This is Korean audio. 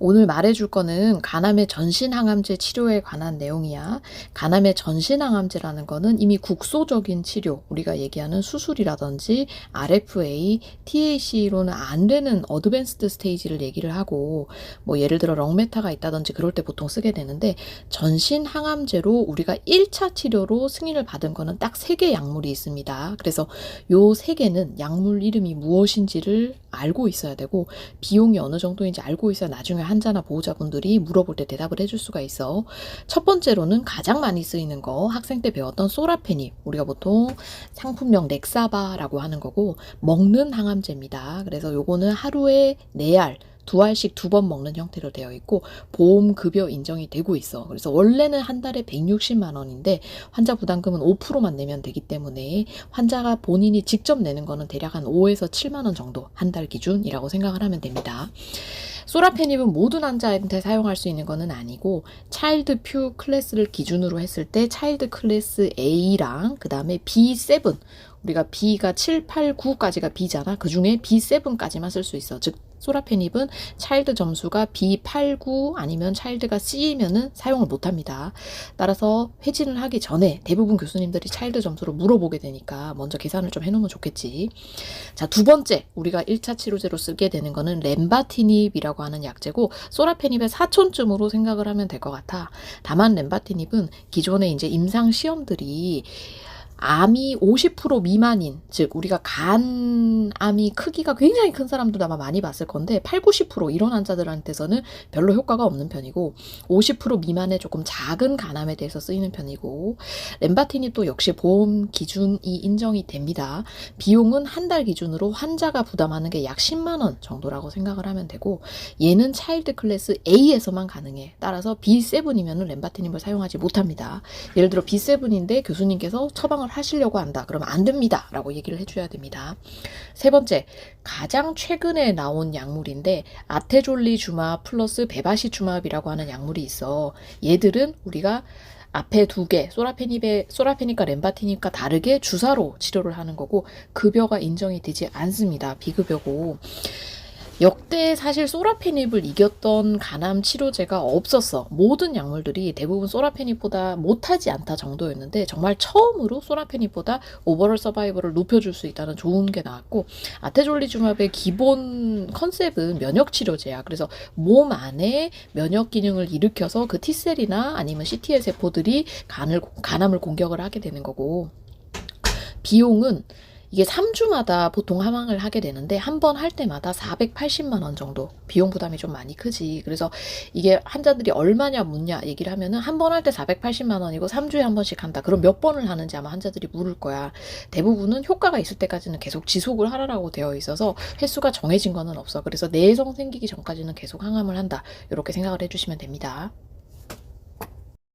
오늘 말해줄 거는 간암의 전신항암제 치료에 관한 내용이야. 간암의 전신항암제라는 거는 이미 국소적인 치료, 우리가 얘기하는 수술이라든지 RFA, TAC로는 안 되는 어드밴스드 스테이지를 얘기를 하고, 뭐 예를 들어 렁메타가 있다든지 그럴 때 보통 쓰게 되는데, 전신항암제로 우리가 1차 치료로 승인을 받은 거는 딱 3개 약물이 있습니다. 그래서 요 3개는 약물 이름이 무엇인지를 알고 있어야 되고, 비용이 어느 정도인지 알고 있어야 나중에 환자나 보호자분들이 물어볼 때 대답을 해줄 수가 있어. 첫 번째로는 가장 많이 쓰이는 거, 학생 때 배웠던 소라페닙, 우리가 보통 상품명 렉사바라고 하는 거고, 먹는 항암제입니다. 그래서 요거는 하루에 4알 2알씩 2번 먹는 형태로 되어 있고 보험급여 인정이 되고 있어. 그래서 원래는 한 달에 160만 원인데 환자 부담금은 5%만 내면 되기 때문에 환자가 본인이 직접 내는 거는 대략 한 5에서 7만 원 정도 한 달 기준이라고 생각을 하면 됩니다. 소라페닙은 모든 환자한테 사용할 수 있는 거는 아니고 차일드 퓨 클래스를 기준으로 했을 때 차일드 클래스 A랑 그 다음에 B7, 우리가 B가 7, 8, 9까지가 B잖아. 그 중에 B7까지만 쓸 수 있어. 즉 소라페닙은 차일드 점수가 B8, 9 아니면 차일드가 C면은 사용을 못합니다. 따라서 회진을 하기 전에 대부분 교수님들이 차일드 점수를 물어보게 되니까 먼저 계산을 좀 해놓으면 좋겠지. 자, 두 번째 우리가 1차 치료제로 쓰게 되는 거는 렌바티닙이라고 하는 약제고 소라페닙의 사촌쯤으로 생각을 하면 될 것 같아. 다만 렌바티닙은 기존에 이제 임상 시험들이 암이 50% 미만인, 즉 우리가 간암이 크기가 굉장히 큰 사람들도 아마 많이 봤을 건데 8, 90% 이런 환자들한테서는 별로 효과가 없는 편이고 50% 미만의 조금 작은 간암에 대해서 쓰이는 편이고 렌바티닙도 역시 보험 기준이 인정이 됩니다. 비용은 한 달 기준으로 환자가 부담하는 게 약 10만 원 정도라고 생각을 하면 되고 얘는 차일드 클래스 A에서만 가능해. 따라서 B7이면 렌바티닙을 사용하지 못합니다. 예를 들어 B7인데 교수님께서 처방을 하시려고 한다. 그러면 안 됩니다. 라고 얘기를 해줘야 됩니다. 세 번째, 가장 최근에 나온 약물인데 아테졸리주맙 플러스 베바시주맙이라고 하는 약물이 있어. 얘들은 우리가 앞에 2개, 소라페닙과 렌바티닙과 다르게 주사로 치료를 하는 거고 급여가 인정이 되지 않습니다. 비급여고. 역대 사실 소라페닙을 이겼던 간암 치료제가 없었어. 모든 약물들이 대부분 소라페닙보다 못하지 않다 정도였는데 정말 처음으로 소라페닙보다 오버럴 서바이벌을 높여줄 수 있다는 좋은 게 나왔고 아테졸리주맙의 기본 컨셉은 면역 치료제야. 그래서 몸 안에 면역 기능을 일으켜서 그 T셀이나 아니면 CT의 세포들이 간암을 공격을 하게 되는 거고 비용은 이게 3주마다 보통 함항을 하게 되는데 한 번 할 때마다 480만 원 정도 비용 부담이 좀 많이 크지. 그래서 이게 환자들이 얼마냐 묻냐 얘기를 하면은 한 번 할 때 480만 원이고 3주에 한 번씩 한다. 그럼 몇 번을 하는지 아마 환자들이 물을 거야. 대부분은 효과가 있을 때까지는 계속 지속을 하라고 되어 있어서 횟수가 정해진 거는 없어. 그래서 내성 생기기 전까지는 계속 항암을 한다. 이렇게 생각을 해주시면 됩니다.